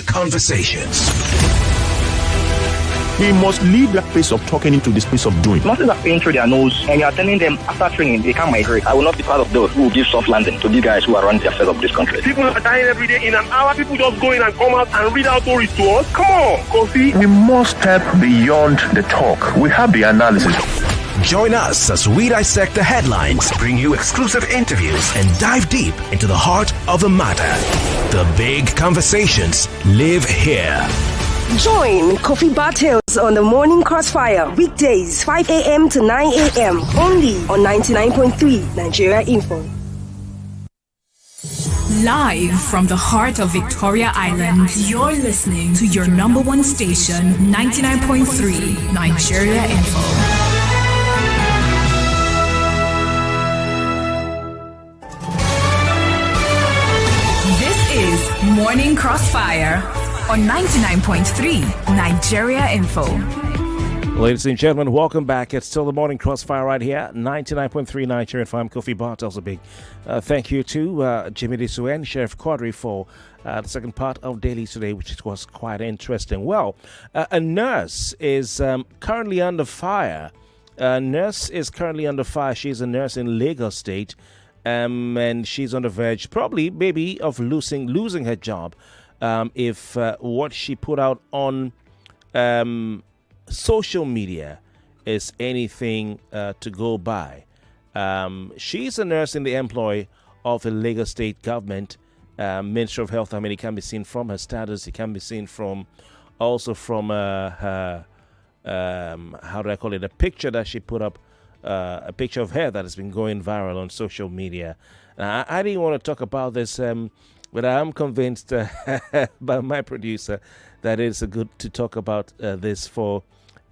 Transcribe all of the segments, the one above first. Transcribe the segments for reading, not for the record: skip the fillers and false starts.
Conversations. We must leave that place of talking into this place of doing. Nothing are paying through their nose, and you are telling them after training they can't migrate. I will not be part of those who will give soft landing to these guys who are running the affairs of this country. People are dying every day. In an hour, people just go in and come out and read out stories to us. Come on, Kofi. We must step beyond the talk. We have the analysis. Join us as we dissect the headlines, bring you exclusive interviews, and dive deep into the heart of the matter. The big conversations live here. Join Kofi Bartels on the Morning Crossfire, weekdays 5 a.m. to 9 a.m. only on 99.3 Nigeria Info. Live from the heart of Victoria Island, you're listening to your number one station, 99.3 Nigeria Info. This is Morning Crossfire on 99.3 Nigeria Info. Ladies and gentlemen, welcome back. It's still the Morning Crossfire right here, 99.3 Nigeria Info. I'm Kofi Bartels. A big thank you to Jimmy Disuen, Sheriff Quadri, for the second part of Daily Today, which was quite interesting. Well, a nurse is currently under fire. A nurse is currently under fire. She's a nurse in Lagos State, and she's on the verge, probably, maybe, of losing her job. If what she put out on social media is anything to go by. She's a nurse in the employ of the Lagos State government, Ministry of Health. I mean, it can be seen from her status. It can be seen from her, how do I call it, a picture that she put up, a picture of her that has been going viral on social media. I didn't want to talk about this, but I am convinced by my producer that it's good to talk about this for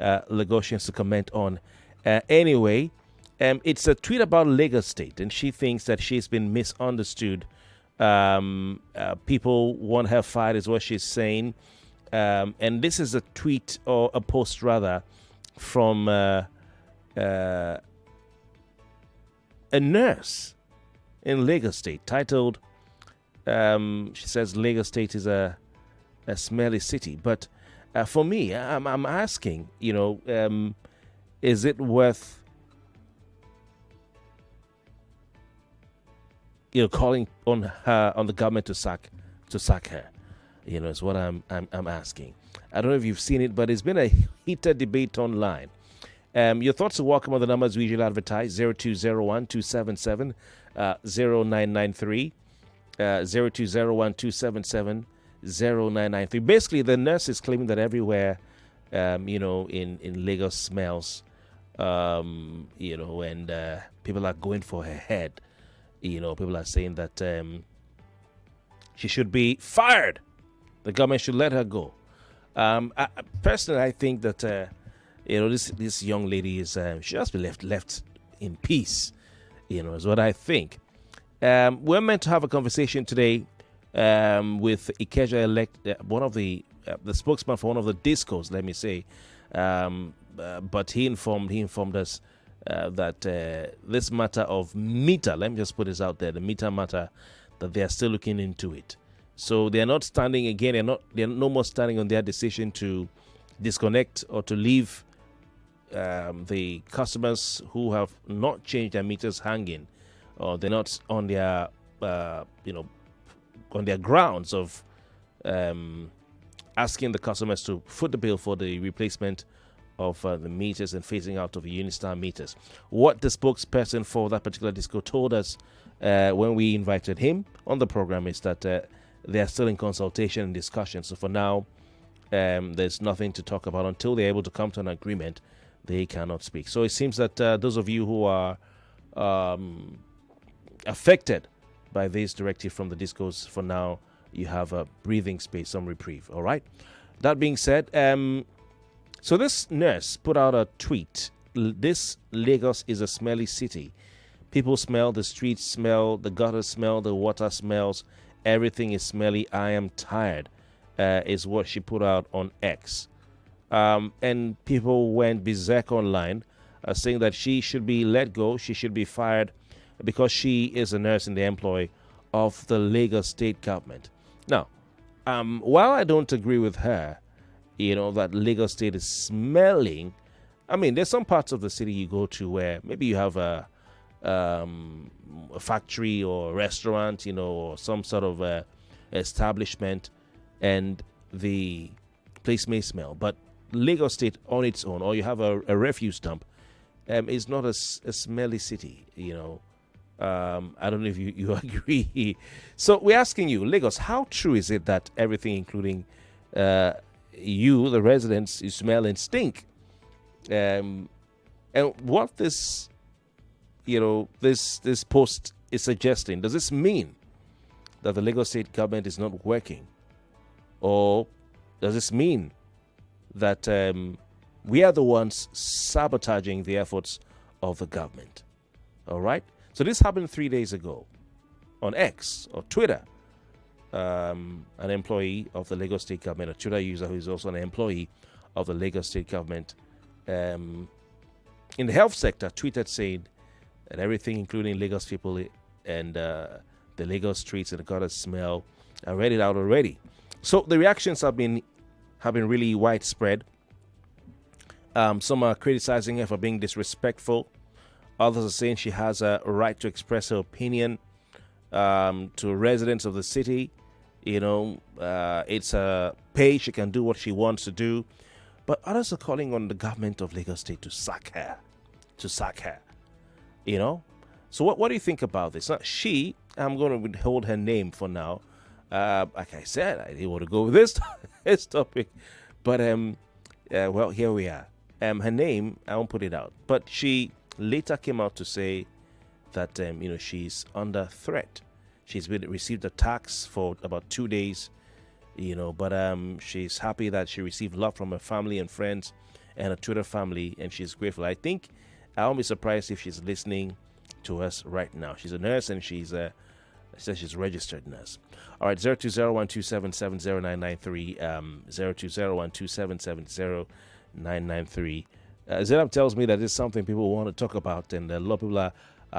Lagosians to comment on. Anyway, it's a tweet about Lagos State, and she thinks that she's been misunderstood. People want her fired, is what she's saying. And this is a tweet, or a post rather, from a nurse in Lagos State, titled, she says Lagos State is a smelly city. But for me, I'm asking, is it worth calling on her, on the government to sack her? Is what I'm asking. I don't know if you've seen it, but it's been a heated debate online. Your thoughts are welcome on the numbers we usually advertise: 0201 277 0993. 0201-277-0993. Basically, the nurse is claiming that everywhere, in Lagos smells, and people are going for her head. People are saying that she should be fired. The government should let her go. Personally, I think that this young lady is she has to be left in peace. Is what I think. We're meant to have a conversation today with Ikeja one of the spokesman for one of the discos, let me say. But he informed us that this matter of meter, let me just put this out there, the meter matter, that they are still looking into it. So they are not standing again. They're no more standing on their decision to disconnect or to leave the customers who have not changed their meters hanging. Or they're not on their, on their grounds of asking the customers to foot the bill for the replacement of the meters and phasing out of the Unistar meters. What the spokesperson for that particular disco told us when we invited him on the program is that they are still in consultation and discussion. So for now, there's nothing to talk about until they're able to come to an agreement. They cannot speak. So it seems that those of you who are affected by this directive from the discos, for now you have a breathing space, some reprieve. All right. That being said, so this nurse put out a tweet. This Lagos is a smelly city. People smell, the streets smell, the gutters smell, the water smells. Everything is smelly. I am tired, is what she put out on X. And people went berserk online, saying that she should be let go. She should be fired because she is a nurse in the employ of the Lagos State government. Now, while I don't agree with her, that Lagos State is smelling. I mean, there's some parts of the city you go to where maybe you have a factory or a restaurant, or some sort of establishment, and the place may smell. But Lagos State on its own, or you have a refuse dump, is not a smelly city, I don't know if you agree. So we're asking you, Lagos, how true is it that everything, including you, the residents, you smell and stink? And what this post is suggesting, does this mean that the Lagos State government is not working? Or does this mean that we are the ones sabotaging the efforts of the government? All right? So this happened 3 days ago on X or Twitter. An employee of the Lagos State government, a Twitter user who is also an employee of the Lagos State government, in the health sector, tweeted saying that everything, including Lagos people and the Lagos streets and the gutter smell, I read it out already. So the reactions have been really widespread. Some are criticizing her for being disrespectful. Others are saying she has a right to express her opinion to residents of the city. It's a pay. She can do what she wants to do. But others are calling on the government of Lagos State to sack her. So what do you think about this? Now, I'm going to withhold her name for now. Like I said, I didn't want to go with this topic. But, well, here we are. Her name, I won't put it out. But she later came out to say that, she's under threat. She's received attacks for about 2 days, but she's happy that she received love from her family and friends and her Twitter family, and she's grateful. I think I won't be surprised if she's listening to us right now. She's a nurse, and she's a registered nurse. All right, 020-127-70993, 020-127-70993. Zainab tells me that this is something people want to talk about, and a lot of people are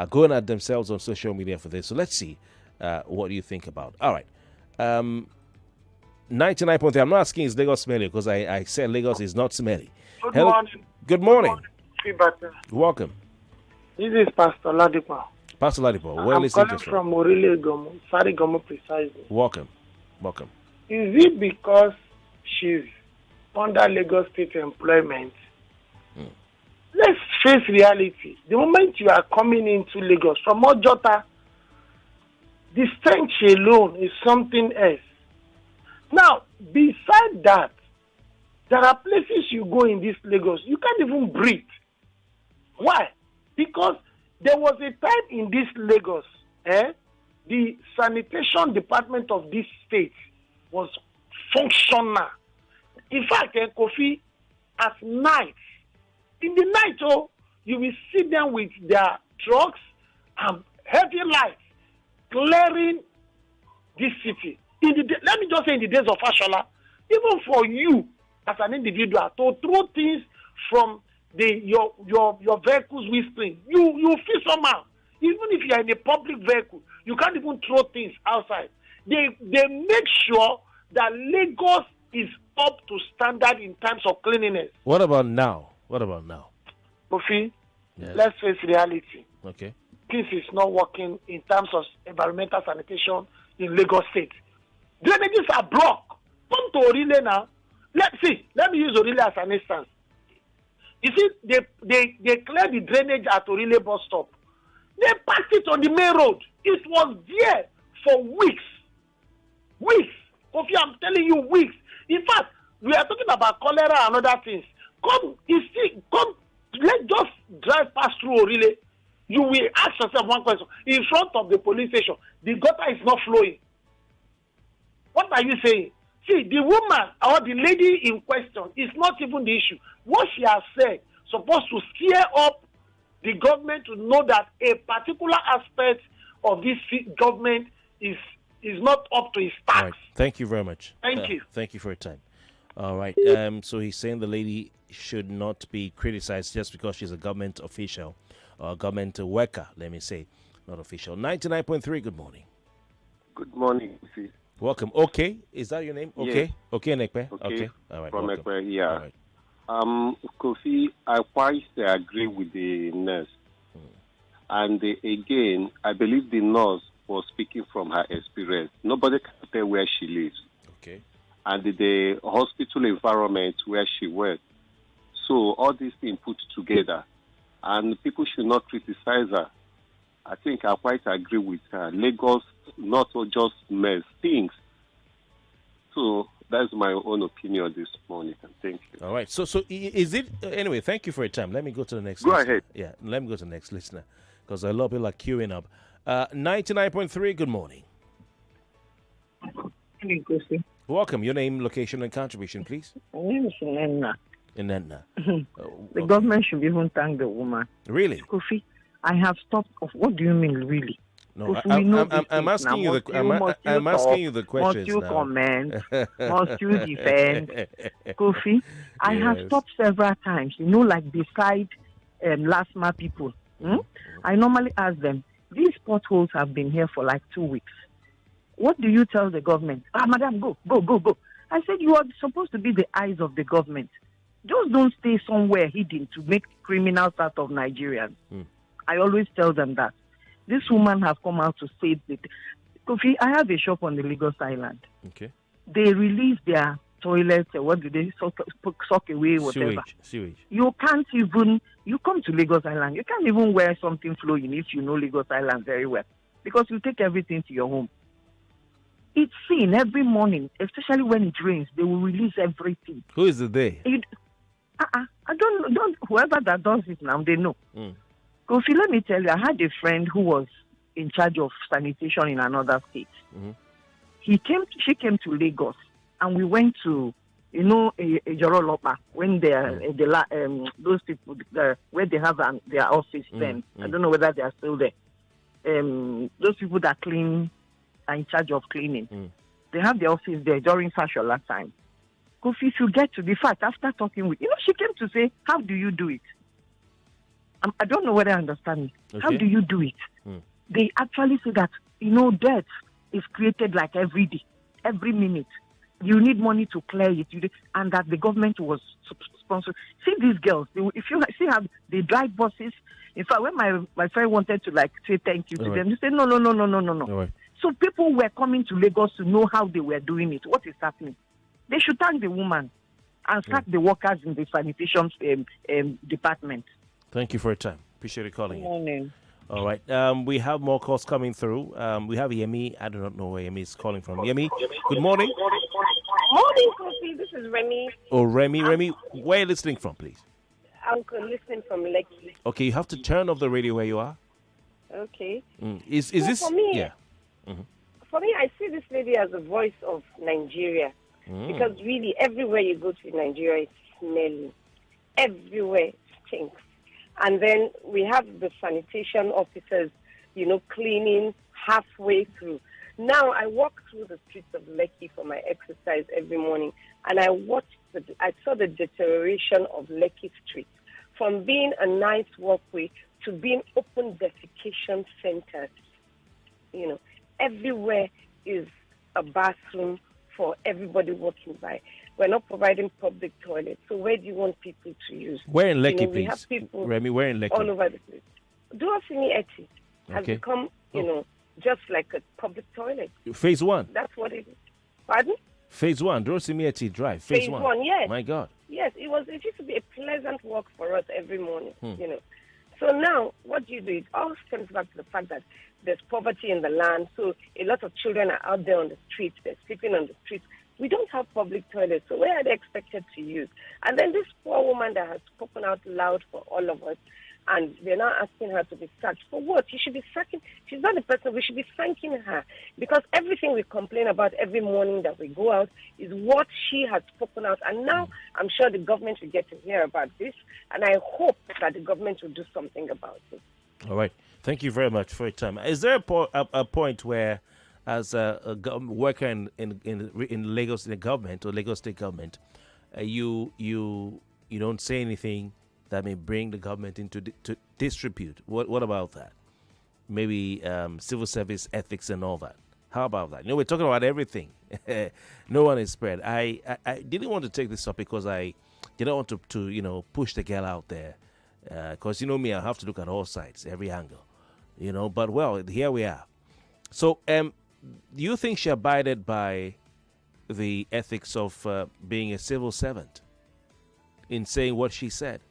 going at themselves on social media for this. So let's see what do you think about. All right. 99.3. I'm not asking is Lagos smelly, because I said Lagos is not smelly. Good morning. Good morning. Kofi Bartels. Welcome. This is Pastor Ladipo. Pastor Ladipo, where I'm calling from Orile Gomo, Sari Gomo precisely. Welcome. Is it because she's under Lagos State employment? Let's face reality. The moment you are coming into Lagos from Ojota, the stench alone is something else. Now, beside that, there are places you go in this Lagos, you can't even breathe. Why? Because there was a time in this Lagos, the sanitation department of this state was functional. In fact, Kofi, at night, in the night, you will see them with their trucks and heavy lights clearing this city. Let me just say, in the days of Fashola, even for you as an individual to throw things from your vehicle's windscreen, you feel somehow. Even if you are in a public vehicle, you can't even throw things outside. They make sure that Lagos is up to standard in terms of cleanliness. What about now? Kofi, yes. Let's face reality. Okay. Things is not working in terms of environmental sanitation in Lagos State. Drainages are blocked. Come to Orile now. Let me use Orile as an instance. You see, they cleared the drainage at Orile bus stop. They packed it on the main road. It was there for weeks. Kofi, I'm telling you, weeks. In fact, we are talking about cholera and other things. Let's just drive past through Orile. You will ask yourself one question. In front of the police station, the gutter is not flowing. What are you saying? See, the woman or the lady in question is not even the issue. What she has said supposed to steer up the government to know that a particular aspect of this government is not up to its task. All right. Thank you very much. Thank you. Thank you for your time. All right. So he's saying the lady should not be criticized just because she's a government official or a government worker, let me say, not official. 99.3, good morning. Good morning, Kofi. Welcome. Okay, is that your name? Okay. Yes. Okay, Nekpe. Okay. All right. From welcome. Ekwe, yeah. All right. Kofi, I quite agree with the nurse. And again, I believe the nurse was speaking from her experience. Nobody can tell where she lives. Okay. And the hospital environment where she works. So all these things put together. And people should not criticize her. I think I quite agree with her. Lagos, not just mess, things. So that's my own opinion this morning. Thank you. All right. So is it anyway? Thank you for your time. Let me go to the next. Go listener. ahead. Yeah, let me go to the next listener because a lot of people are queuing up. 99.3. Good morning. Welcome. Your name, location, and contribution, please. My name is Nenna. Nenna. The government should even thank the woman. Really? Kofi, I have stopped. What do you mean, really? No, I'm asking you the. I'm asking you the questions now. Must you comment? Must you defend? Kofi, I have stopped several times. Like beside LASMA people. I normally ask them. These potholes have been here for like 2 weeks. What do you tell the government? Madam, go. I said you are supposed to be the eyes of the government. Just don't stay somewhere hidden to make criminals out of Nigerians. I always tell them that. This woman have come out to save it. Kofi, I have a shop on the Lagos Island. Okay. They release their toilets, what do they sock away, whatever. Sewage. You can't even, you come to Lagos Island, you can't even wear something flowing if you know Lagos Island very well. Because you take everything to your home. It's seen every morning, especially when it rains, they will release everything. Who is it they? I don't, whoever that does it now, they know. Kofi, let me tell you, I had a friend who was in charge of sanitation in another state. She came to Lagos, and we went to, Ejorolopa, when those people, where they have their office then. I don't know whether they are still there. Those people that clean, are in charge of cleaning. They have their office there during Fashola time. Kofi, if you get to the fact, after talking with, she came to say, how do you do it? I don't know whether I understand me. Okay. How do you do it? They actually say that, death is created like every day, every minute. You need money to clear it. And that the government was sponsored. See these girls, if you see how they drive buses. In fact, when my friend wanted to say thank you to them, they said, no. Right. So people were coming to Lagos to know how they were doing it. What is happening? They should thank the woman and sack the workers in the sanitation department. Thank you for your time. Appreciate you calling. Good morning. All right. We have more calls coming through. We have Yemi. I do not know where Yemi is calling from. Yemi, good morning. Morning, Kofi. This is Remy. Oh, Remy. Remy, where are you listening from, please? I'm listening from Lekki. Okay, you have to turn off the radio where you are. Okay. Is this? For me, yeah. For me, I see this lady as a voice of Nigeria. Because really, everywhere you go to Nigeria, it's smelly. Everywhere stinks. And then we have the sanitation officers, cleaning halfway through. Now, I walk through the streets of Lekki for my exercise every morning, and I saw the deterioration of Lekki Street from being a nice walkway to being open defecation centers. Everywhere is a bathroom for everybody walking by. We're not providing public toilets. So where do you want people to use? Where in Lekki, please? We have people Remy, where in Lekki? all over the place. Duosini Eti has become, just like a public toilet. Phase 1? That's what it is. Pardon? Phase 1, Duosini Eti Drive. Phase 1, yes. My God. Yes, it used to be a pleasant walk for us every morning, So now, what do? It all stems back to the fact that there's poverty in the land, so a lot of children are out there on the streets, they're sleeping on the streets. We don't have public toilets, so where are they expected to use? And then this poor woman that has spoken out loud for all of us, and they're now asking her to be sacked. For what? You should be sacking. She's not the person. We should be thanking her. Because everything we complain about every morning that we go out is what she has spoken out. And now I'm sure the government will get to hear about this. And I hope that the government will do something about it. All right. Thank you very much for your time. Is there a point where, as a worker in Lagos, in the government or Lagos State government, you don't say anything that may bring the government into disrepute? What about that? Maybe civil service ethics and all that. How about that? We're talking about everything. No one is spared. I didn't want to take this up because I didn't want to push the girl out there. Because, me, I have to look at all sides, every angle. But, well, here we are. So, do you think she abided by the ethics of being a civil servant in saying what she said?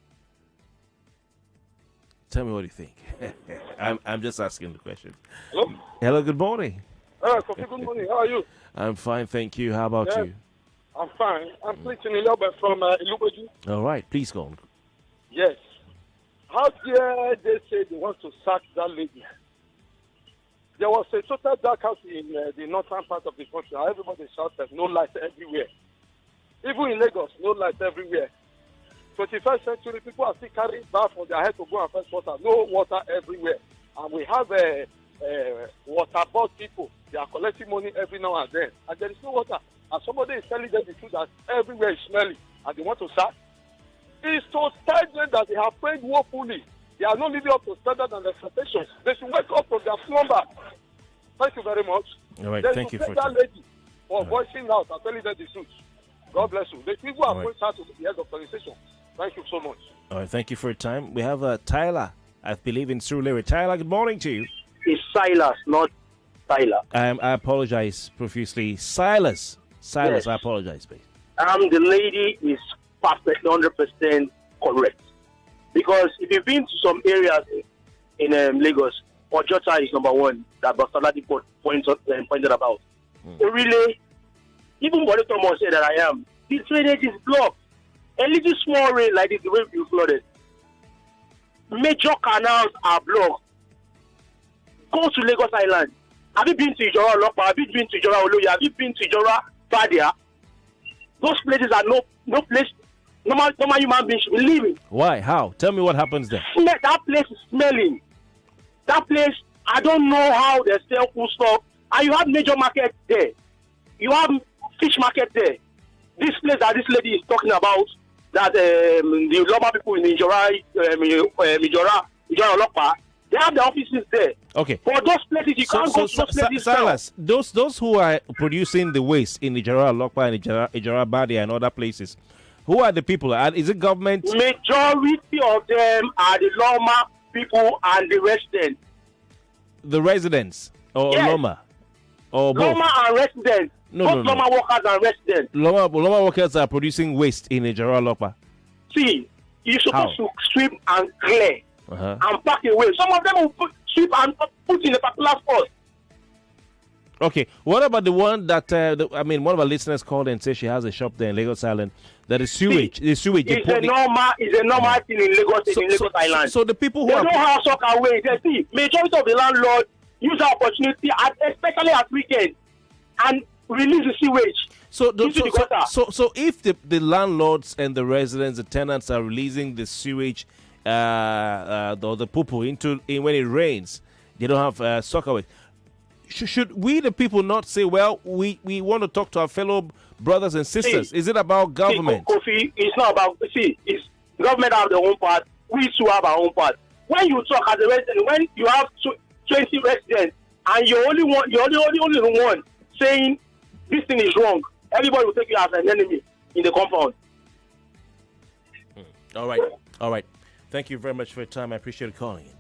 Tell me what you think. I'm just asking the question. Hello? Hello, good morning. Kofi, good morning. How are you? I'm fine, thank you. How about you? I'm fine. I'm preaching a little bit from Ilubeju. All right, please go on. Yes. How dare they say they want to sack that lady? There was a total blackout in the northern part of the country. Everybody shouted, no light everywhere. Even in Lagos, no light everywhere. 21st century, people are still carrying bath on their head to go and fetch water. No water everywhere. And we have water board people. They are collecting money every now and then. And there is no water. And somebody is telling them the truth that everywhere is smelly. And they want to sack. It's to tell them that they have prayed woefully. They are not living up to standards and expectations. They should wake up from their slumber. Thank you very much. All right, they thank you for that lady for voicing out and telling them the truth. God bless you. The people are going to the head of the organization. Thank you so much. All right, thank you for your time. We have Tyler, I believe, in Surulere. Tyler, good morning to you. It's Silas, not Tyler. I apologize profusely. Silas, Yes. I apologize, please. The lady is perfect, 100% correct. Because if you've been to some areas in Lagos, Ojota is number one that Basaladi pointed about. So really, even Bode Thomas said that I am. The drainage is blocked. A little small rain like this, the way you flooded. Major canals are blocked. Go to Lagos Island. Have you been to Ijora Olopa? Have you been to Ijora Oloye? Have you been to Ijora Badia? Those places are no place normal human beings should be living. Why? How? Tell me what happens there. That place is smelling. That place, I don't know how they sell food stuff. And you have major market there. You have fish market there. This place that this lady is talking about, that the Loma people in Ijora Olopa, they have the offices there. Okay. For those places, you can't go to those places. Silas, those who are producing the waste in Ijora Olopa and Ijora Badia and other places, who are the people? Is it government? Majority of them are the Loma people and the residents. The residents or yes. Loma? Or both? Loma and residents. No. Loma workers and residents. Loma workers are producing waste in Ijora Olopa. See, you're supposed to sweep and clear and pack away. Some of them will sweep and put in a particular spot. Okay, what about the one that, one of our listeners called and said she has a shop there in Lagos Island that is sewage. The sewage. It's a normal thing in Lagos Island. So the people who they don't have sock away. They see, majority of the landlords use the opportunity, especially at weekend, and release the sewage. So if the landlords and the residents, the tenants are releasing the sewage, the poo-poo when it rains, they don't have sock away. Should we, the people, not say, well, we want to talk to our fellow brothers and sisters? Is it about government? Kofi, it's not about, it's government have their own part. We too have our own part. When you talk as a resident, when you have 20 residents, and you're only one saying this thing is wrong, everybody will take you as an enemy in the compound. All right. Thank you very much for your time. I appreciate calling in.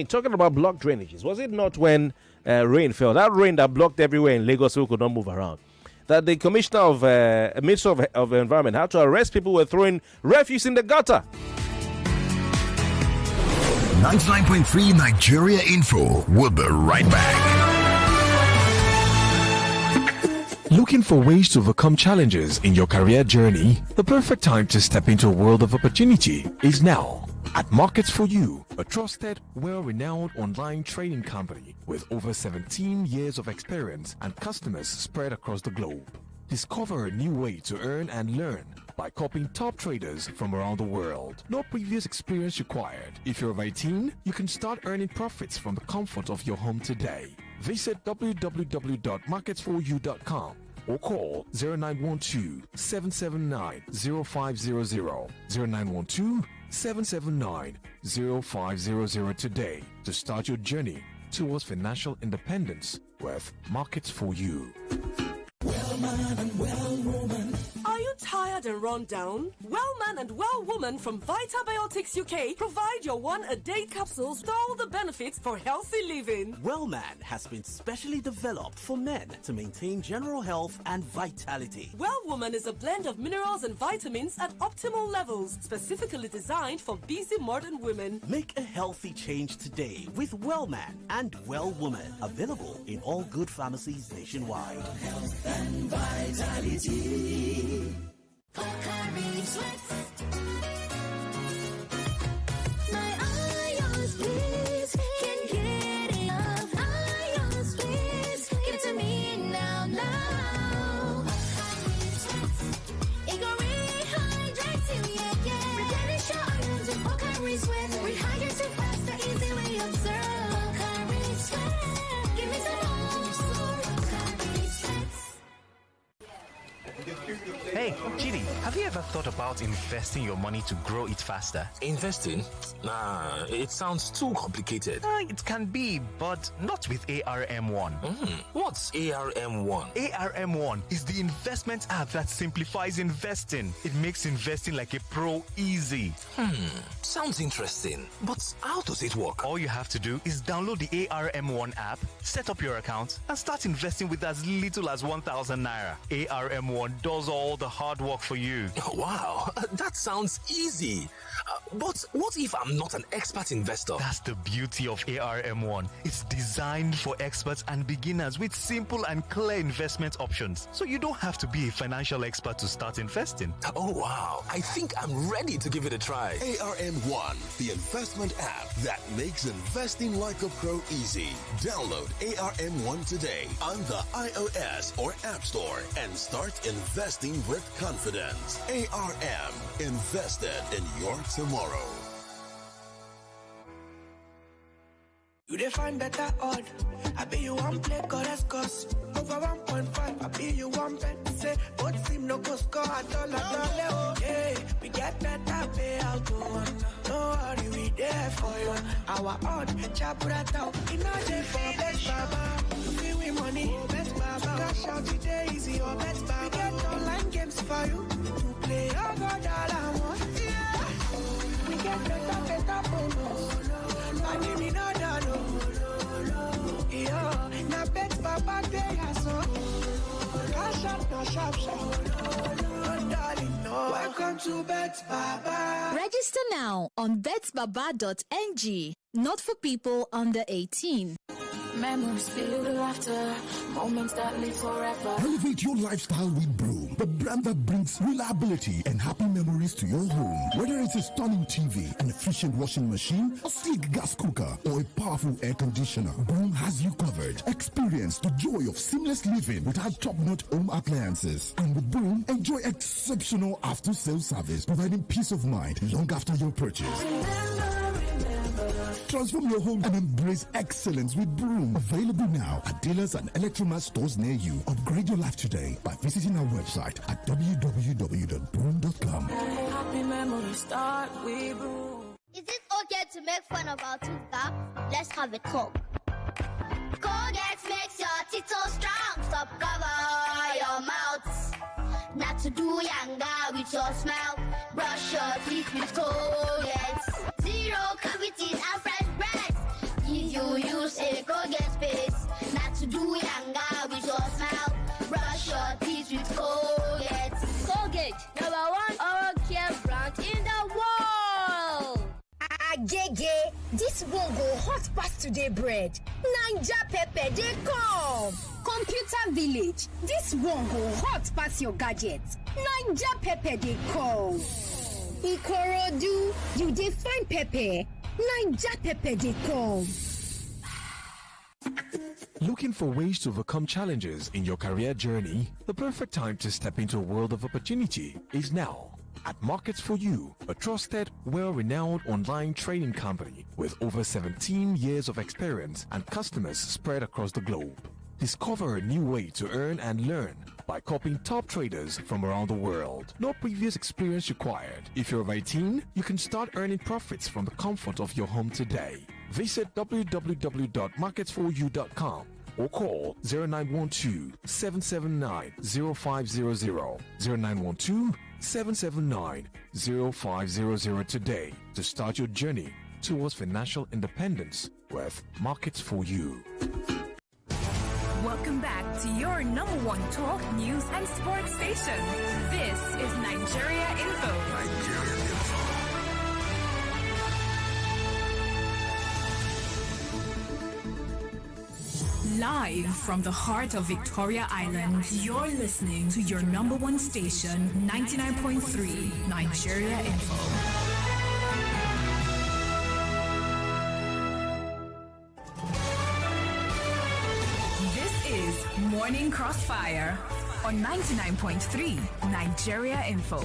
Talking about blocked drainages, was it not when rain fell, that rain that blocked everywhere in Lagos, we could not move around, that the commissioner of Minister of Environment had to arrest people who were throwing refuse in the gutter? 99.3 Nigeria Info. We'll be right back. Looking for ways to overcome challenges in your career journey? The perfect time to step into a world of opportunity is now. At Markets for You, a trusted, well-renowned online training company with over 17 years of experience and customers spread across the globe. Discover a new way to earn and learn by copying top traders from around the world. No previous experience required. If you're 18, you can start earning profits from the comfort of your home today. Visit www.marketsforyou.com or call 0912-779-0500, 0912-779-0500 today to start your journey towards financial independence with Markets for You. Well man and well woman. Are you tired and run down? Well man and well woman from Vitabiotics UK provide your one-a-day capsules with all the benefits for healthy living. Well man has been specially developed for men to maintain general health and vitality. Well woman is a blend of minerals and vitamins at optimal levels, specifically designed for busy modern women. Make a healthy change today with Well man and Well woman. Available in all good pharmacies nationwide. Health and vitality. Pocari Sweat. My iron squeeze can't get enough. Iron squeeze, give it to me now. It gon' rehydrate you, yeah. Replenish your irons with Pocari Sweat. Rehydrate you faster, easy way observe. Pocari Sweat, give me some more. Hey, Chidi, have you ever thought about investing your money to grow it faster? Investing? Nah, it sounds too complicated. It can be, but not with ARM1. What's ARM1? ARM1 is the investment app that simplifies investing. It makes investing like a pro easy. Sounds interesting, but how does it work? All you have to do is download the ARM1 app, set up your account, and start investing with as little as 1,000 Naira. ARM1 does all the hard work for you. Wow, that sounds easy. But what if I'm not an expert investor? That's the beauty of ARM1. It's designed for experts and beginners with simple and clear investment options. So you don't have to be a financial expert to start investing. Oh, wow. I think I'm ready to give it a try. ARM1, the investment app that makes investing like a pro easy. Download ARM1 today on the iOS or App Store and start investing with confidence. ARM, invested in your tomorrow. You define better odd. I be you one play chorus over 1.5. I be you one bet. Say both seem no go score at all. Yeah, we get better payout. No worry, we there for you. Our odd chapter out. Imagine for best baba. Feel we money, best baba. Cash out today easy or best baba. We get online games for you to play. I got all I want. Yeah, we get better bonus. Money me no dano. Yeah, na bet baba day aso. Cash out no sharp. Darling, no. Welcome to Bet Baba. Register now on betbaba.ng. Not for people under 18. Memories filled with laughter, moments that live forever. Elevate your lifestyle with Broom, the brand that brings reliability and happy memories to your home. Whether it's a stunning TV, an efficient washing machine, a sleek gas cooker, or a powerful air conditioner, Broom has you covered. Experience the joy of seamless living with our top-notch home appliances. And with Broom, enjoy exceptional after-sales service, providing peace of mind long after your purchase. Transform your home and embrace excellence with Broom. Available now at dealers and Electromat stores near you. Upgrade your life today by visiting our website at www.broom.com. Happy memories start with Broom. Is it okay to make fun of our tooth gap? Let's have a talk. Colgate makes your teeth so strong. Stop cover your mouth. Not to do younger with your smile. Brush your teeth with Colgate. Zero cavities and fresh breath. If you use a Colgate paste, not to do younger with your smile. Brush your teeth with Colgate. Colgate, #1 oral care brand in the world. Agege, this one go hot past today bread. Ninja pepper, they come. Computer village, this one go hot past your gadgets. Ninja pepper, they come. Ikorodu, you define pepper. Ninja pepper, they come. Looking for ways to overcome challenges in your career journey? The perfect time to step into a world of opportunity is now. At Markets for You, a trusted, well-renowned online training company with over 17 years of experience and customers spread across the globe. Discover a new way to earn and learn by copying top traders from around the world. No previous experience required. If you're 18, you can start earning profits from the comfort of your home today. Visit www.marketsforyou.com or call 0912-779-0500, 0912-779-0500 today to start your journey towards financial independence with Markets for You. Welcome back to your number one talk, news, and sports station. This is Nigeria Info. Live from the heart of Victoria Island, you're listening to your number one station, 99.3 Nigeria Info. Morning Crossfire on 99.3 Nigeria Info.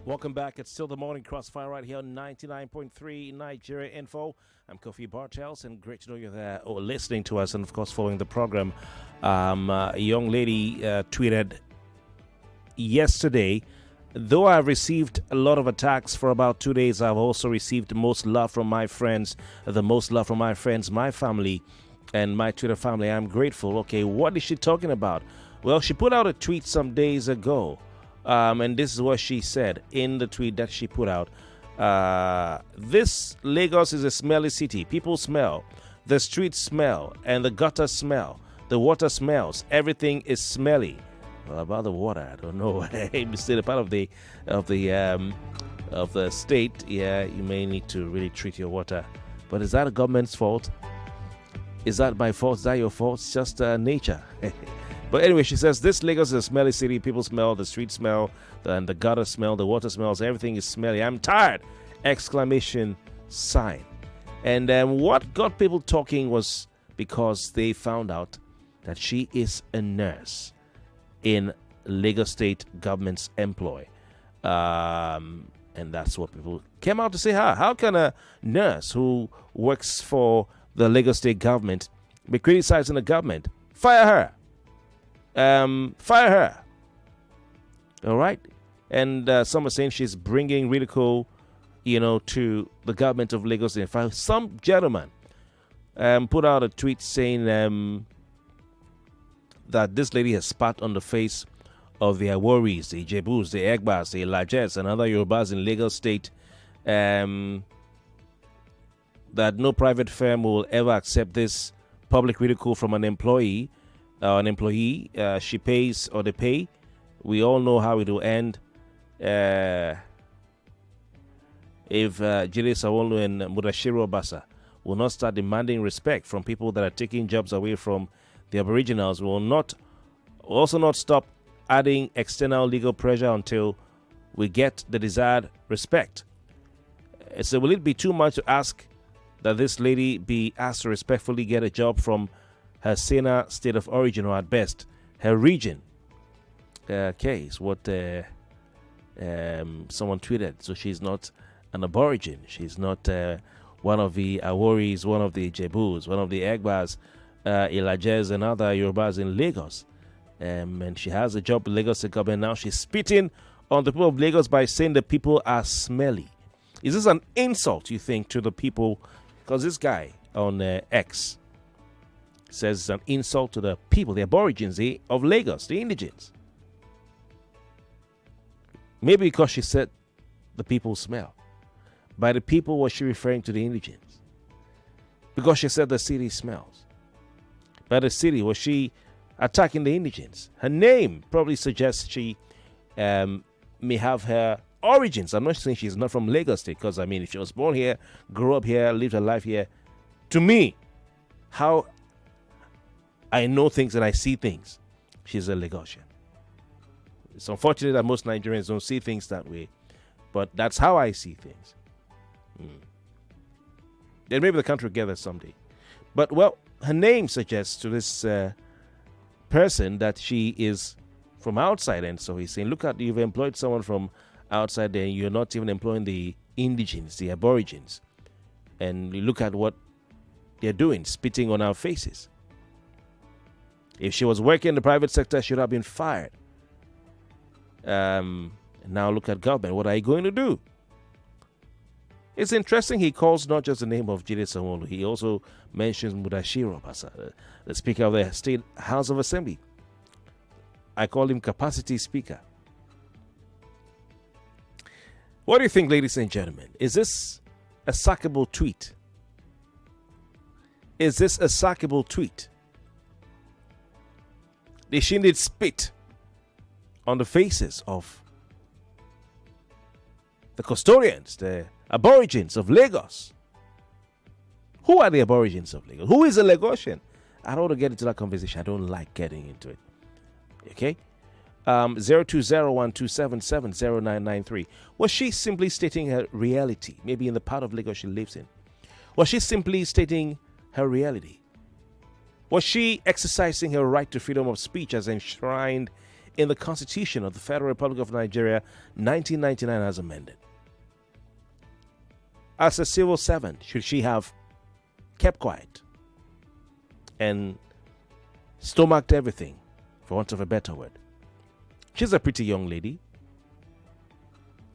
Welcome back. It's still the Morning Crossfire right here on 99.3 Nigeria Info. I'm Kofi Bartels, and great to know you're there or listening to us and, of course, following the program. A young lady tweeted yesterday, though I've received a lot of attacks for about 2 days, I've also received the most love from my friends, my family, and my Twitter family. I'm grateful. Okay, what is she talking about? Well, she put out a tweet some days ago. And this is what she said in the tweet that she put out. This Lagos is a smelly city. People smell. The streets smell. And the gutter smell. The water smells. Everything is smelly. Well, about the water, I don't know. It's still a part of the state. Yeah, you may need to really treat your water. But is that a government's fault? Is that my fault? Is that your fault? It's just nature. But anyway, she says, this Lagos is a smelly city. People smell, the streets smell, and the gutter smell, the water smells. Everything is smelly. I'm tired! Exclamation sign. And what got people talking was because they found out that she is a nurse in Lagos State government's employ. And that's what people came out to say. How can a nurse who works for the Lagos State government be criticizing the government? Fire her. Fire her. All right. And some are saying she's bringing ridicule, to the government of Lagos. In fact, some gentleman put out a tweet saying that this lady has spat on the face of the Aworis, the Ijebus, the Egbas, the Lajes, and other Yorubas in Lagos State. That no private firm will ever accept this public ridicule from an employee. She pays or they pay. We all know how it will end if Jide Sawolu and Mudashiru Obasa will not start demanding respect from people that are taking jobs away from the Aboriginals. We will also not stop adding external legal pressure until we get the desired respect. So will it be too much to ask that this lady be asked to respectfully get a job from her Sena state of origin, or at best, her region? Okay, is what someone tweeted. So she's not an Aborigine. She's not one of the Aworis, one of the Jebus, one of the Egbas, Ilajes, and other Yorubas in Lagos. And she has a job in Lagos government now. She's spitting on the people of Lagos by saying the people are smelly. Is this an insult, you think, to the people? Because this guy on X says it's an insult to the people, the Aborigines of Lagos, the indigents. Maybe because she said the people smell. By the people, was she referring to the indigents? Because she said the city smells. By the city, was she attacking the indigents? Her name probably suggests she may have her origins. I'm not saying she's not from Lagos State, because, if she was born here, grew up here, lived her life here, to me, how I know things and I see things, she's a Lagosian. It's unfortunate that most Nigerians don't see things that way, but that's how I see things. Then maybe the country will get there someday. But, well, her name suggests to this person that she is from outside, and so he's saying, look at, you've employed someone from outside there, you're not even employing the indigents, the Aborigines. And you look at what they're doing, spitting on our faces. If she was working in the private sector, she should have been fired. Now look at government. What are you going to do? It's interesting he calls not just the name of Jide Sanwo-Olu, he also mentions Mudashiru Obasa, the Speaker of the State House of Assembly. I call him capacity speaker. What do you think, ladies and gentlemen? Is this a sackable tweet? Is this a sackable tweet? They shouldn't spit on the faces of the custodians, the Aborigines of Lagos. Who are the Aborigines of Lagos? Who is a Lagosian? I don't want to get into that conversation. I don't like getting into it. Okay? 020127709993. Was she simply stating her reality? Maybe in the part of Lagos she lives in. Was she simply stating her reality? Was she exercising her right to freedom of speech as enshrined in the Constitution of the Federal Republic of Nigeria, 1999, as amended? As a civil servant, should she have kept quiet and stomached everything, for want of a better word? She's a pretty young lady.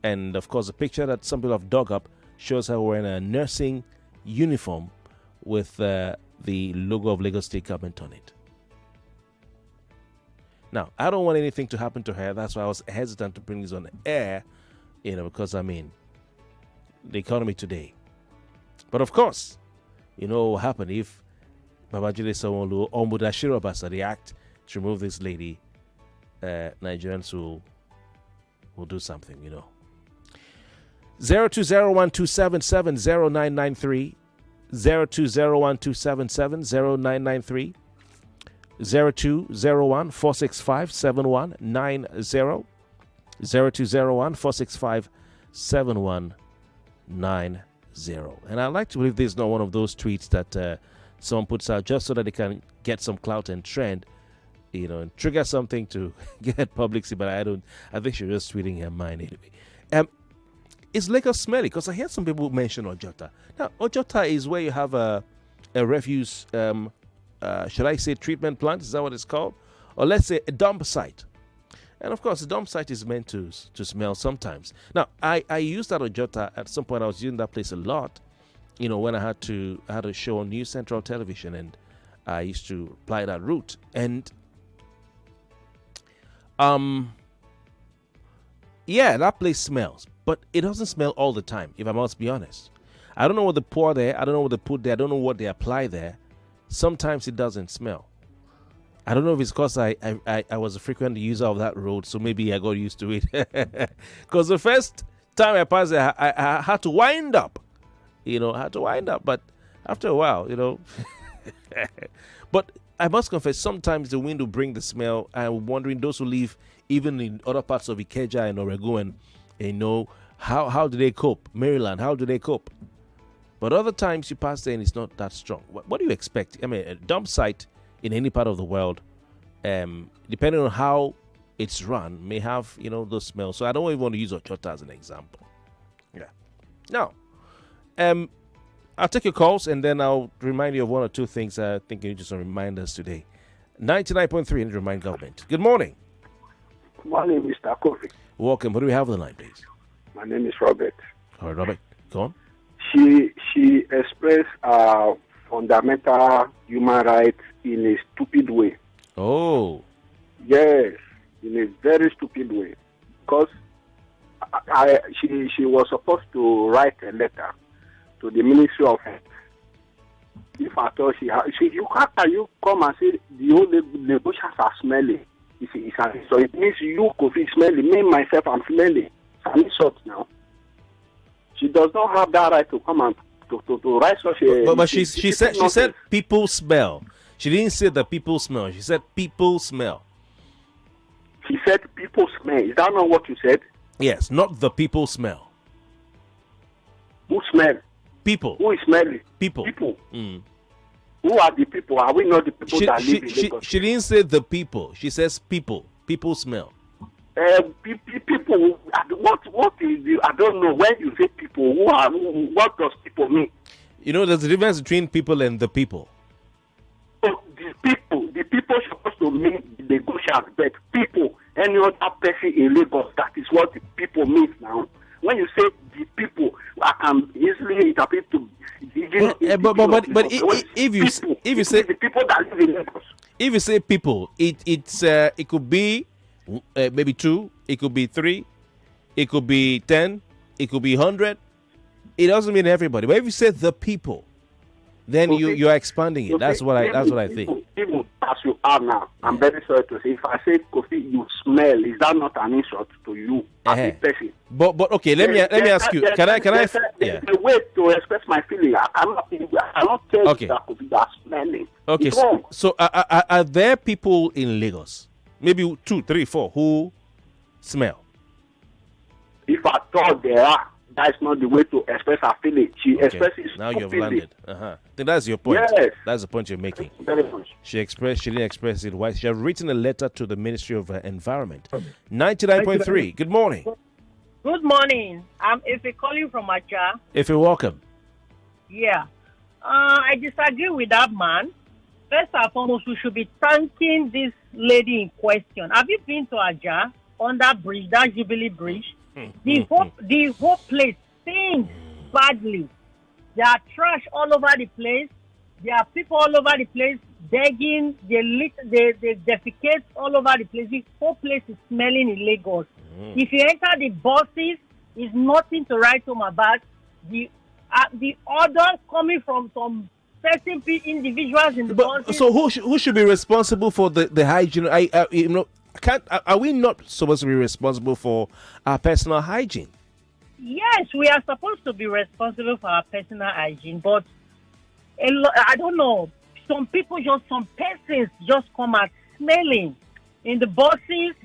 And, of course, the picture that some people have dug up shows her wearing a nursing uniform with the logo of Lagos State Government on it. Now, I don't want anything to happen to her. That's why I was hesitant to bring this on the air, because, the economy today. But, of course, what will happen if Babajide Sanwo-Olu or Mudashiru Obasa, they act to remove this lady. Nigerians will do something, 020127709993, 020127709993, 0201-465-7190, 0201-465-7190. And I like to believe this is not one of those tweets that someone puts out just so that they can get some clout and trend, and trigger something to get publicity. But I think she's just tweeting her mind anyway. Is Lagos smelly? Because I heard some people mention Ojota. Now, Ojota is where you have a refuse, should I say treatment plant? Is that what it's called? Or let's say a dump site. And of course, the dump site is meant to smell sometimes. Now, I used that Ojota at some point. I was using that place a lot, when I had a show on News Central Television, and I used to apply that route. And yeah, that place smells, but it doesn't smell all the time, if I must be honest. I don't know what they pour there. I don't know what they put there. I don't know what they apply there. Sometimes it doesn't smell. I don't know if it's because I was a frequent user of that road, so maybe I got used to it. Because the first time I passed there, I had to wind up. But after a while, But I must confess, sometimes the wind will bring the smell. I'm wondering, those who live even in other parts of Ikeja and Oregon, how do they cope? Maryland, how do they cope? But other times you pass there and it's not that strong. What do you expect? A dump site in any part of the world, depending on how it's run, may have, those smells. So I don't even want to use Ochota as an example. Yeah. Now, I'll take your calls and then I'll remind you of one or two things I think you need to remind us today. 99.3 and remind government. Good morning. Good morning, Mr. Kofi. Welcome. What do we have on the line, please? My name is Robert. All right, Robert. Go on. She expressed fundamental human rights in a stupid way. Oh. Yes, in a very stupid way. Because she was supposed to write a letter to the Ministry of Health. If I thought how can you come and say the whole the bushes are smelly? So it means you could be smelly. Me, myself, I'm smelly. I'm short now. She does not have that right to come and to write such a... But she said people smell. She didn't say the people smell. She said people smell. She said people smell. Is that not what you said? Yes, not the people smell. Who smell? People. Who is smelly? People. People. Mm. Who are the people? Are we not the people that live in Lagos? She didn't say the people. She says people. People smell. People. What is the? I don't know. When you say people, what does people mean? You know, there's a difference between people and the people. So the people supposed to mean the negotiators, but people, any other person in Lagos, that is what the people means now. When you say the people, I can easily interpret to. But if you say the people that live in Lagos, if you say people, it could be maybe 2, it could be 3, it could be 10, it could be 100. It doesn't mean everybody. But if you say the people, then you are expanding it. That's what I think. Even as you are now, I'm very sorry to say, if I say Kofi, you smell, is that not an insult to you as a person? But okay, let me ask you. Can I? There's a way to express my feeling. I cannot tell you that Kofi that smelling. Okay, so are there people in Lagos, maybe 2, 3, 4, who smell? If I thought there are, that's not the way to express her feeling. She expresses. Now you have landed. I think that's your point. Yes. That's the point you're making. Very much. She didn't express it. Why? She has written a letter to the Ministry of Environment. 99.3. Good morning. Good morning. I'm Ife calling from Acha. If you're welcome. Yeah. I disagree with that man. First and foremost, we should be thanking this lady in question. Have you been to Aja on that bridge, that Jubilee Bridge? The whole place stinks badly. There are trash all over the place. There are people all over the place begging. They defecate all over the place. The whole place is smelling in Lagos. If you enter the buses, it's nothing to write home about. The orders coming from some certain individuals in the buses. So who should be responsible for the hygiene? Are we not supposed to be responsible for our personal hygiene? Yes, we are supposed to be responsible for our personal hygiene, but I don't know. Some persons just come out smelling in the buses.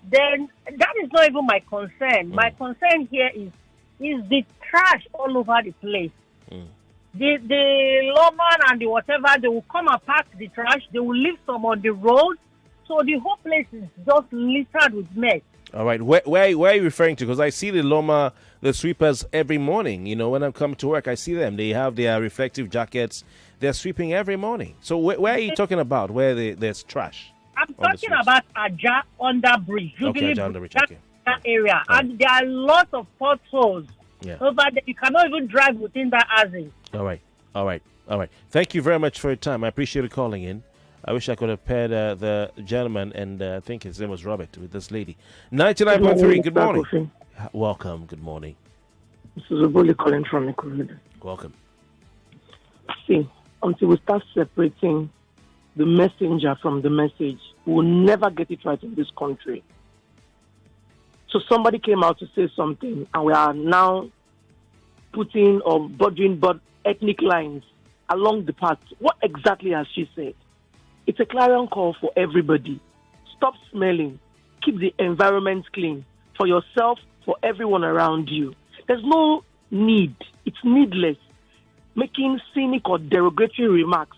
Then that is not even my concern. My concern here is the trash all over the place. The lawman and the whatever, they will come and pack the trash. They will leave some on the road. So the whole place is just littered with mess. All right. Where are you referring to? Because I see the sweepers every morning. You know, when I come to work, I see them. They have their reflective jackets. They're sweeping every morning. So where are you talking about where there's trash? I'm talking about Aja under bridge. Okay, Aja under bridge. Okay. That area. Right. And there are lots of potholes over there. You cannot even drive within that alley. All right. Thank you very much for your time. I appreciate you calling in. I wish I could have paired the gentleman, and I think his name was Robert, with this lady. 99.3, good morning. Welcome, good morning. This is Oboli calling from Ikorodu. Welcome. See, until we start separating the messenger from the message, we will never get it right in this country. So somebody came out to say something, and we are now putting or bordering ethnic lines along the path. What exactly has she said? It's a clarion call for everybody. Stop smelling. Keep the environment clean for yourself, for everyone around you. There's no need. It's needless making cynic or derogatory remarks,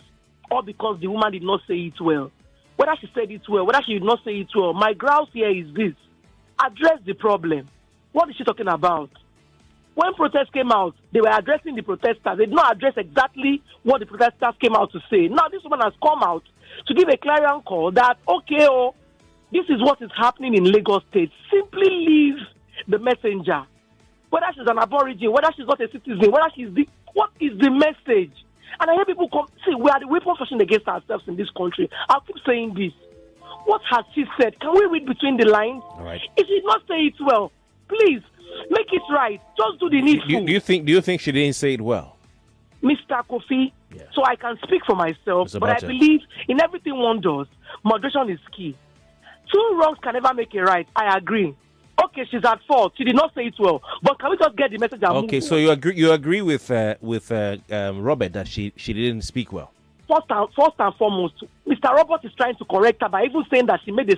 all because the woman did not say it well. Whether she said it well, whether she did not say it well, my grouse here is this. Address the problem. What is she talking about? When protests came out, they were addressing the protesters. They did not address exactly what the protesters came out to say. Now this woman has come out to give a clarion call that, this is what is happening in Lagos State. Simply leave the messenger. Whether she's an aborigine, whether she's not a citizen, what is the message? And I hear people come, we are the weapon fashioned against ourselves in this country. I'll keep saying this. What has she said? Can we read between the lines? All right. If she did not say it well, please, make it right. Just do the needful. Do you think she didn't say it well? Mr. Kofi, so I can speak for myself, but I believe in everything one does, moderation is key. 2 wrongs can never make it right. I agree. Okay, she's at fault. She did not say it well, but can we just get the message? Okay, so you agree with Robert that she didn't speak well. First and foremost, Mr. Robert is trying to correct her by even saying that she made a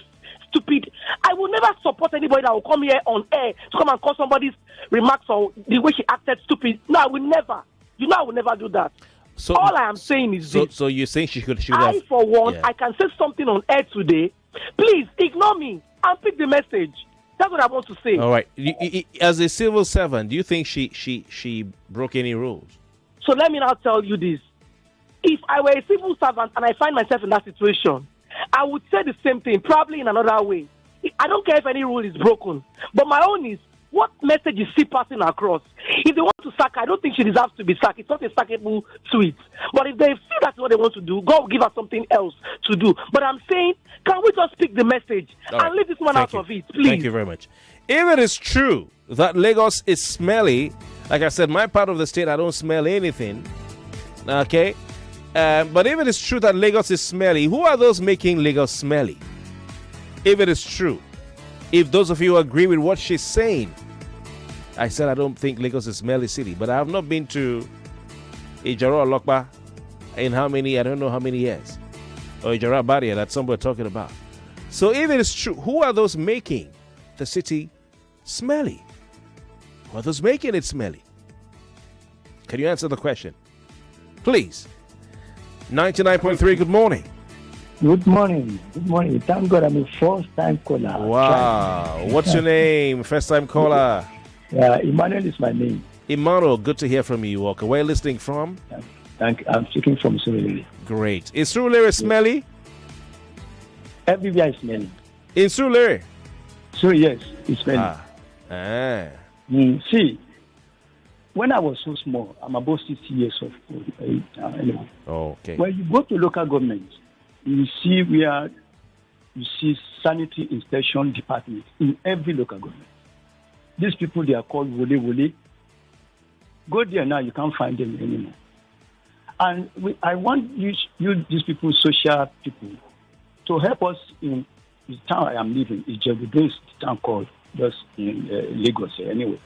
stupid. I will never support anybody that will come here on air to come and call somebody's remarks or the way she acted stupid. No, I will never. I will never do that. So all I am saying is this. So you're saying she should have. I, for one, I can say something on air today. Please ignore me and pick the message. That's what I want to say. All right. As a civil servant, do you think she broke any rules? So let me now tell you this. If I were a civil servant and I find myself in that situation, I would say the same thing, probably in another way. I don't care if any rule is broken. But my own is, what message is she passing across? If they want to sack her, I don't think she deserves to be sacked. It's not a sackable tweet. But if they feel that's what they want to do, God will give her something else to do. But I'm saying, can we just pick the message and leave this one out of it, please? Thank you very much. If it is true that Lagos is smelly, like I said, my part of the state, I don't smell anything. Okay? But if it is true that Lagos is smelly, who are those making Lagos smelly? If it is true, if those of you agree with what she's saying, I said I don't think Lagos is a smelly city, but I have not been to Ijaro Lokba in I don't know how many years, or Ijaro Baria that some were talking about. So if it is true, who are those making the city smelly? Who are those making it smelly? Can you answer the question? Please. 99.3, good morning. Good morning. Good morning. Thank God I'm a first-time caller. Wow. What's your name? First-time caller. Emmanuel is my name. Emmanuel, good to hear from you, Walker. Where are you listening from? I'm speaking from Surulere. Great. Is Surulere smelly? Everywhere is smelly. In Surulere? So yes, it's smelly. See, when I was so small, I'm about 60 years of age. Anyway. Okay. When you go to local government, you see where you see sanitary inspection department in every local government. These people, they are called Wole Wole. Go there now, you can't find them anymore. And I want you, these people, social people, to help us in the town I am living. It's Jebu, town called just in Lagos anyway.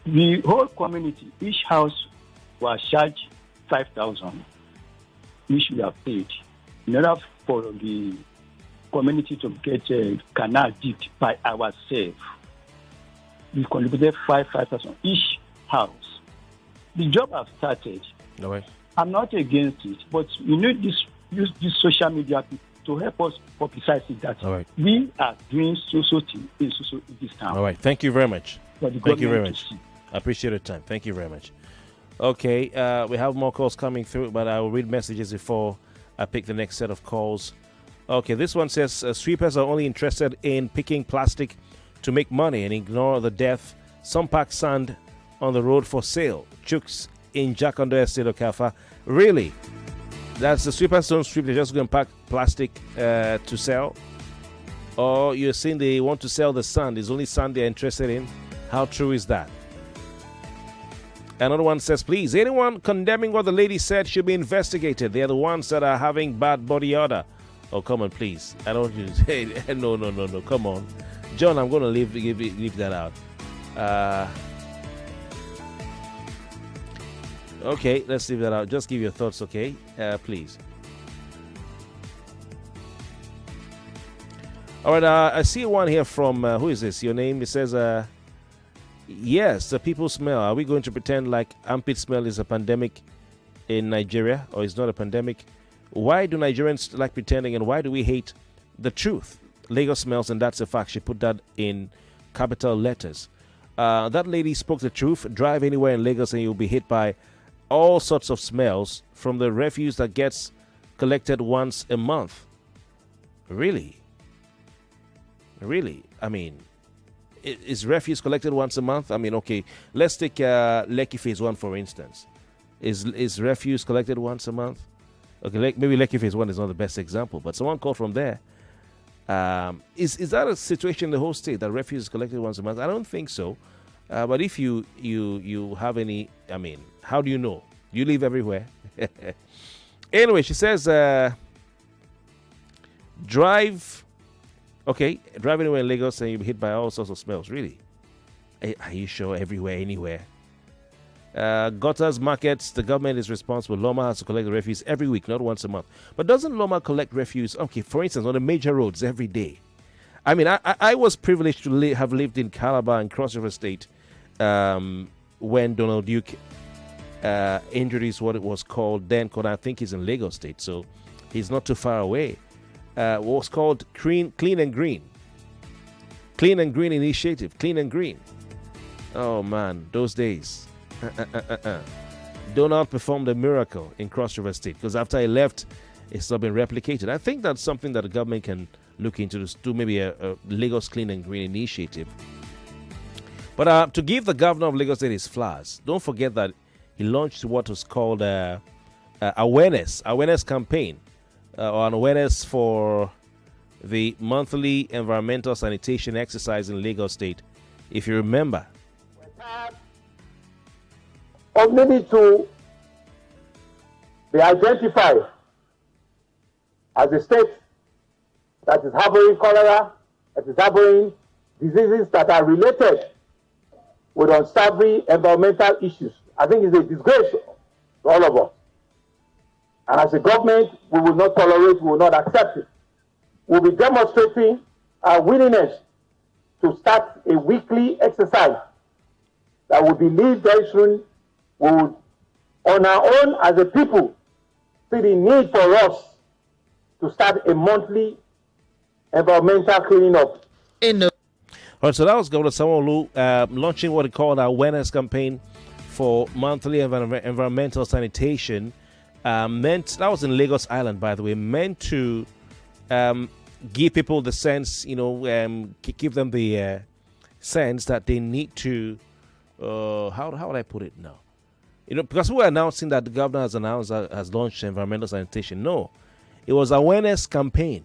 The whole community, each house was charged 5,000, which we have paid. In order for the community to get a canal digged by ourselves, we contributed 5,000 each house. The job has started. Okay. I'm not against it, but we need use this social media to help us publicize it that we are doing so thing in this town. All right. Thank you very much. Thank you very much. I appreciate your time. Thank you very much. Okay, we have more calls coming through, but I will read messages before I pick the next set of calls. Okay, this one says sweepers are only interested in picking plastic to make money and ignore the death. Some pack sand on the road for sale. Chooks in Jacondo Estate of Kafa. Really? That's the sweepers don't sweep, they're just going to pack plastic to sell? Or you're saying they want to sell the sand, it's only sand they're interested in? How true is that? Another one says, please, anyone condemning what the lady said should be investigated. They're the ones that are having bad body odor. Oh, come on, please. I don't want you to say, no. Come on. John, I'm going to leave that out. Okay, let's leave that out. Just give your thoughts, okay? Please. All right, I see one here from, who is this? Your name, it says, yes, the people smell. Are we going to pretend like armpit smell is a pandemic in Nigeria, or it's not a pandemic? Why do Nigerians like pretending, and why do we hate the truth? Lagos smells, and that's a fact. She put that in capital letters. That lady spoke the truth. Drive anywhere in Lagos and you'll be hit by all sorts of smells from the refuse that gets collected once a month. Really? I mean, is refuse collected once a month? I mean, okay, let's take Lekki Phase 1, for instance. Is refuse collected once a month? Okay, maybe Lekki Phase 1 is not the best example, but someone called from there. Is that a situation in the whole state that refuse is collected once a month? I don't think so. But if you have any, I mean, how do you know? You live everywhere. Anyway, she says, drive anywhere in Lagos and you'll be hit by all sorts of smells. Really? Are you sure? Everywhere, anywhere? Gutters, markets, the government is responsible. Loma has to collect the refuse every week, not once a month. But doesn't Loma collect refuse, okay, for instance, on the major roads every day? I mean, I was privileged to have lived in Calabar and Cross River State when Donald Duke injuries, what it was called then, because I think he's in Lagos State, so he's not too far away. What was called Clean and Green. Clean and Green Initiative. Clean and Green. Oh, man, those days. Donald performed a miracle in Cross River State because after he left, it's not been replicated. I think that's something that the government can look into, to do maybe a Lagos Clean and Green initiative. But to give the governor of Lagos State his flowers, don't forget that he launched what was called awareness campaign, or an awareness for the monthly environmental sanitation exercise in Lagos State. If you remember, of needing to be identified as a state that is harboring cholera, that is harboring diseases that are related with unsavory environmental issues. I think it's a disgrace to all of us. And as a government, we will not tolerate, we will not accept it. We'll be demonstrating our willingness to start a weekly exercise that we believe very soon we would, on our own as a people, see the need for us to start a monthly environmental cleaning up. All right, so that was Governor Sanwo-Olu launching what he called an awareness campaign for monthly environmental sanitation. That was in Lagos Island, by the way, meant to give people the sense, give them the sense that they need to, how would I put it now? Because we were announcing that the governor has launched environmental sanitation. No, it was awareness campaign.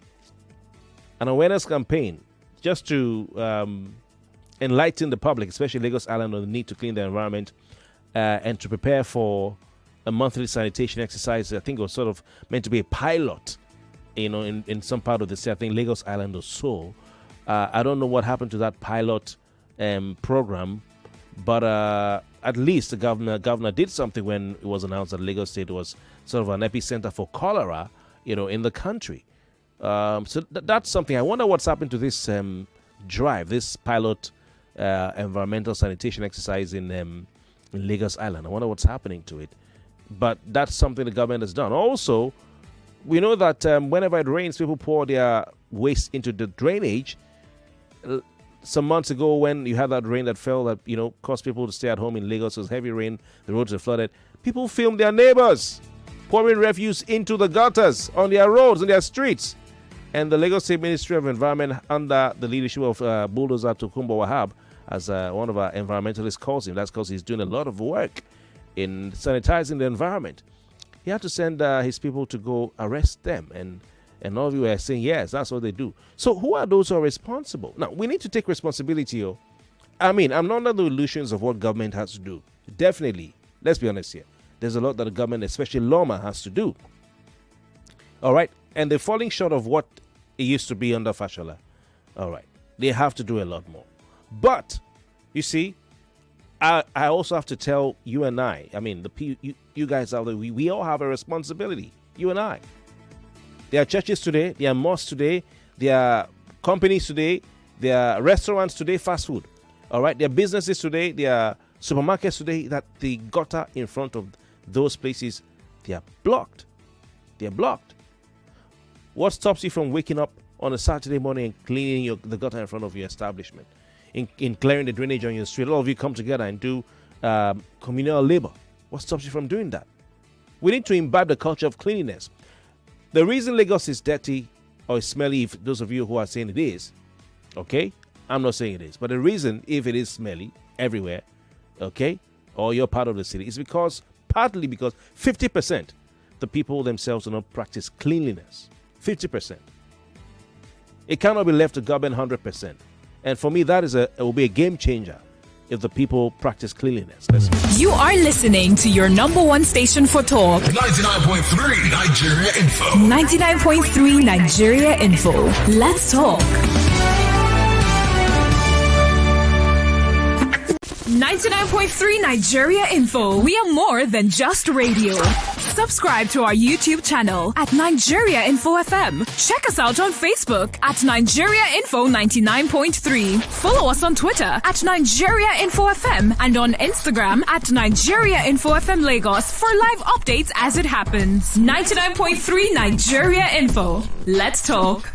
An awareness campaign just to enlighten the public, especially Lagos Island, on the need to clean the environment and to prepare for a monthly sanitation exercise. I think it was sort of meant to be a pilot, in some part of the state. I think Lagos Island or so. I don't know what happened to that pilot program, but at least the governor did something when it was announced that Lagos State was sort of an epicenter for cholera, in the country. So that's something. I wonder what's happened to this drive, this pilot environmental sanitation exercise in Lagos Island. I wonder what's happening to it. But that's something the government has done. Also, we know that whenever it rains, people pour their waste into the drainage. Some months ago, when you had that rain that fell, that caused people to stay at home in Lagos, it was heavy rain, the roads were flooded. People filmed their neighbors pouring refuse into the gutters on their roads, on their streets. And the Lagos State Ministry of Environment, under the leadership of Bulldozer Tokunbo Wahab, as one of our environmentalists calls him, that's because he's doing a lot of work in sanitizing the environment. He had to send his people to go arrest them. And all of you are saying, yes, that's what they do. So who are those who are responsible? Now, we need to take responsibility. I'm not under the illusions of what government has to do. Definitely, let's be honest here. There's a lot that the government, especially Loma, has to do. All right? And they're falling short of what it used to be under Fashola. All right. They have to do a lot more. But, you see, I also have to tell you and I mean, you guys out there, we all have a responsibility. You and I. There are churches today, there are mosques today, there are companies today, there are restaurants today, fast food. All right, there are businesses today, there are supermarkets today that the gutter in front of those places, they are blocked. They are blocked. What stops you from waking up on a Saturday morning and cleaning the gutter in front of your establishment? In clearing the drainage on your street? A lot of you come together and do communal labor. What stops you from doing that? We need to imbibe the culture of cleanliness. The reason Lagos is dirty or smelly, if those of you who are saying it is, okay, I'm not saying it is, but the reason if it is smelly everywhere, okay, or you're part of the city, is partly because 50% the people themselves do not practice cleanliness. 50%. It cannot be left to government 100%. And for me, it will be a game changer if the people practice cleanliness. You are listening to your number one station for talk. 99.3 Nigeria Info. 99.3 Nigeria Info. Let's talk. 99.3 Nigeria Info. We are more than just radio. Subscribe to our YouTube channel at Nigeria Info FM. Check us out on Facebook at Nigeria Info 99.3. Follow us on Twitter at Nigeria Info FM and on Instagram at Nigeria Info FM Lagos for live updates as it happens. 99.3 Nigeria Info. Let's talk.